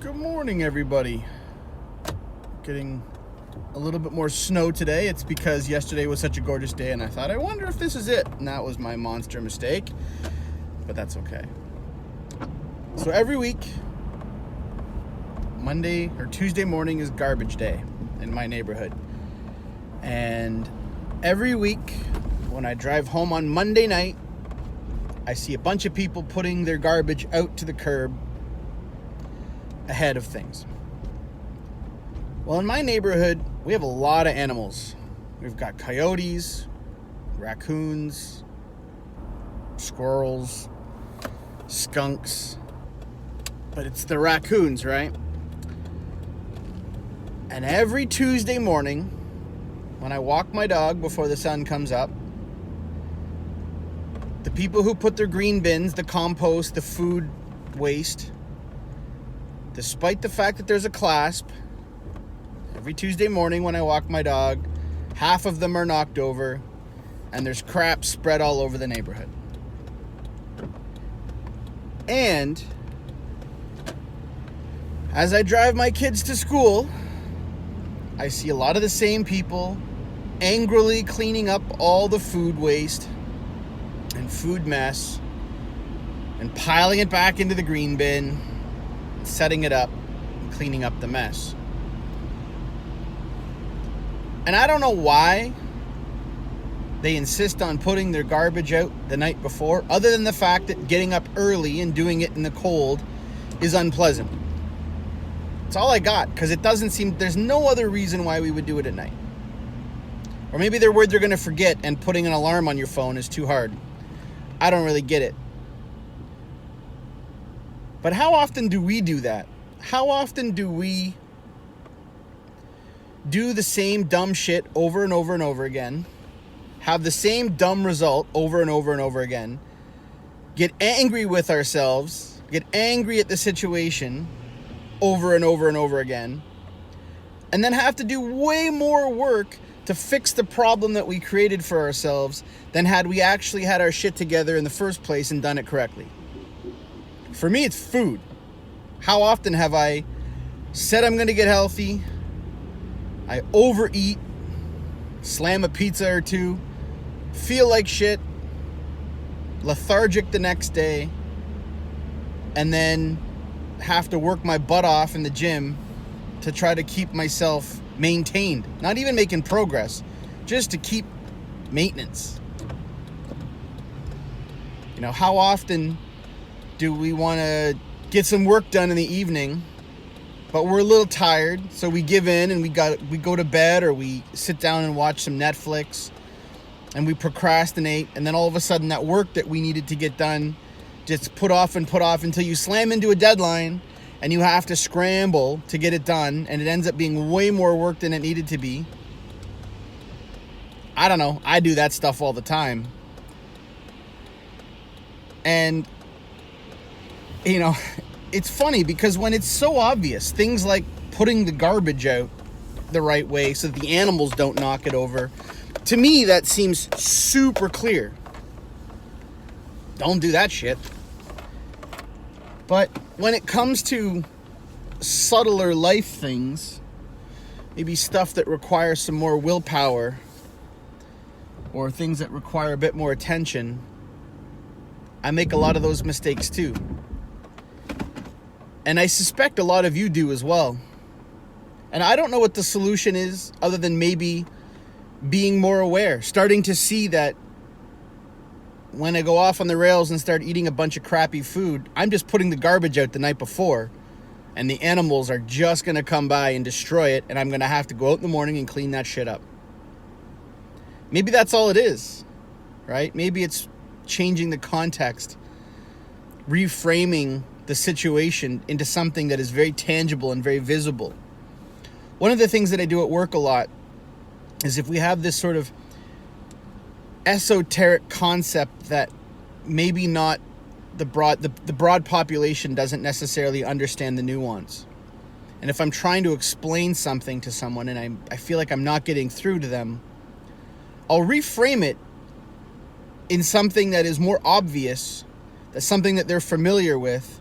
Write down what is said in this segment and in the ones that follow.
Good morning, everybody. Getting a little bit more snow today. It's because yesterday was such a gorgeous day and I thought, I wonder if this is it. And that was my monster mistake, but that's okay. So every week, Monday or Tuesday morning is garbage day in my neighborhood. And every week when I drive home on Monday night, I see a bunch of people putting their garbage out to the curb ahead of things. Well, in my neighborhood, we have a lot of animals. We've got coyotes, raccoons, squirrels, skunks, but it's the raccoons, right? And every Tuesday morning, when I walk my dog before the sun comes up, the people who put their green bins, the compost, the food waste, despite the fact that there's a clasp, every Tuesday morning when I walk my dog, half of them are knocked over and there's crap spread all over the neighborhood. And as I drive my kids to school, I see a lot of the same people angrily cleaning up all the food waste and food mess and piling it back into the green bin, setting it up, and cleaning up the mess. And I don't know why they insist on putting their garbage out the night before, other than the fact that getting up early and doing it in the cold is unpleasant. It's all I got, because it doesn't seem, there's no other reason why we would do it at night. Or maybe they're worried they're going to forget and putting an alarm on your phone is too hard. I don't really get it. But how often do we do that? How often do we do the same dumb shit over and over and over again, have the same dumb result over and over and over again, get angry with ourselves, get angry at the situation over and over and over again, and then have to do way more work to fix the problem that we created for ourselves than had we actually had our shit together in the first place and done it correctly? For me, it's food. How often have I said I'm going to get healthy, I overeat, slam a pizza or two, feel like shit, lethargic the next day, and then have to work my butt off in the gym to try to keep myself maintained. Not even making progress, just to keep maintenance. You know, how often do we want to get some work done in the evening, but we're a little tired, so we give in and we go to bed, or we sit down and watch some Netflix, and we procrastinate, and then all of a sudden that work that we needed to get done just put off until you slam into a deadline and you have to scramble to get it done, and it ends up being way more work than it needed to be. I don't know. I do that stuff all the time. And you know, it's funny because when it's so obvious, things like putting the garbage out the right way so that the animals don't knock it over, to me that seems super clear. Don't do that shit. But when it comes to subtler life things, maybe stuff that requires some more willpower, or things that require a bit more attention, I make a lot of those mistakes too. And I suspect a lot of you do as well. And I don't know what the solution is, other than maybe being more aware, starting to see that when I go off on the rails and start eating a bunch of crappy food, I'm just putting the garbage out the night before, and the animals are just going to come by and destroy it, and I'm going to have to go out in the morning and clean that shit up. Maybe that's all it is, right? Maybe it's changing the context, reframing the situation into something that is very tangible and very visible. One of the things that I do at work a lot is, if we have this sort of esoteric concept that maybe not the broad population doesn't necessarily understand the nuance. And if I'm trying to explain something to someone and I feel like I'm not getting through to them, I'll reframe it in something that is more obvious, that's something that they're familiar with,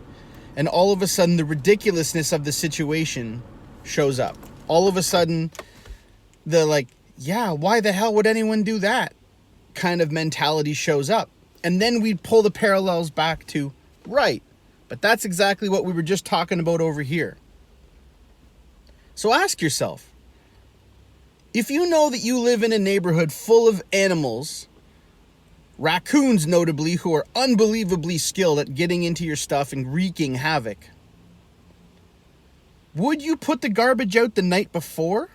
and all of a sudden the ridiculousness of the situation shows up. All of a sudden, the like, yeah, why the hell would anyone do that kind of mentality shows up. And then we pull the parallels back to, right, but that's exactly what we were just talking about over here. So ask yourself, if you know that you live in a neighborhood full of animals, raccoons notably, who are unbelievably skilled at getting into your stuff and wreaking havoc, would you put the garbage out the night before?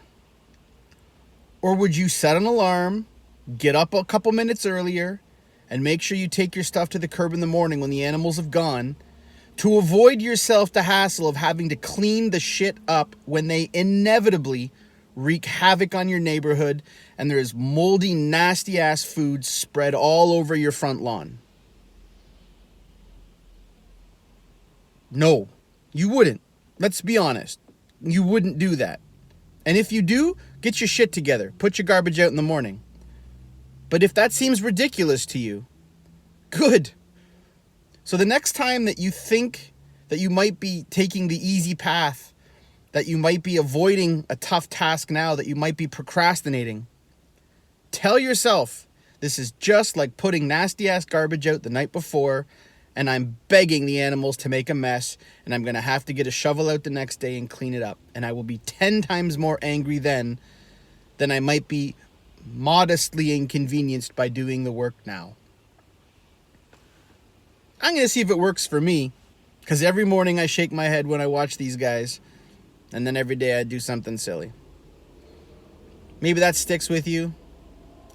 Or would you set an alarm, get up a couple minutes earlier, and make sure you take your stuff to the curb in the morning when the animals have gone, to avoid yourself the hassle of having to clean the shit up when they inevitably wreak havoc on your neighborhood and there is moldy, nasty-ass food spread all over your front lawn? No, you wouldn't. Let's be honest. You wouldn't do that. And if you do, get your shit together. Put your garbage out in the morning. But if that seems ridiculous to you, good. So the next time that you think that you might be taking the easy path, that you might be avoiding a tough task now, that you might be procrastinating, tell yourself this is just like putting nasty-ass garbage out the night before, and I'm begging the animals to make a mess, and I'm going to have to get a shovel out the next day and clean it up. And I will be 10 times more angry then than I might be modestly inconvenienced by doing the work now. I'm going to see if it works for me, because every morning I shake my head when I watch these guys, and then every day I do something silly. Maybe that sticks with you.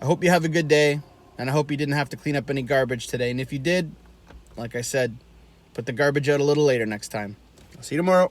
I hope you have a good day, and I hope you didn't have to clean up any garbage today. And if you did, like I said, put the garbage out a little later next time. I'll see you tomorrow.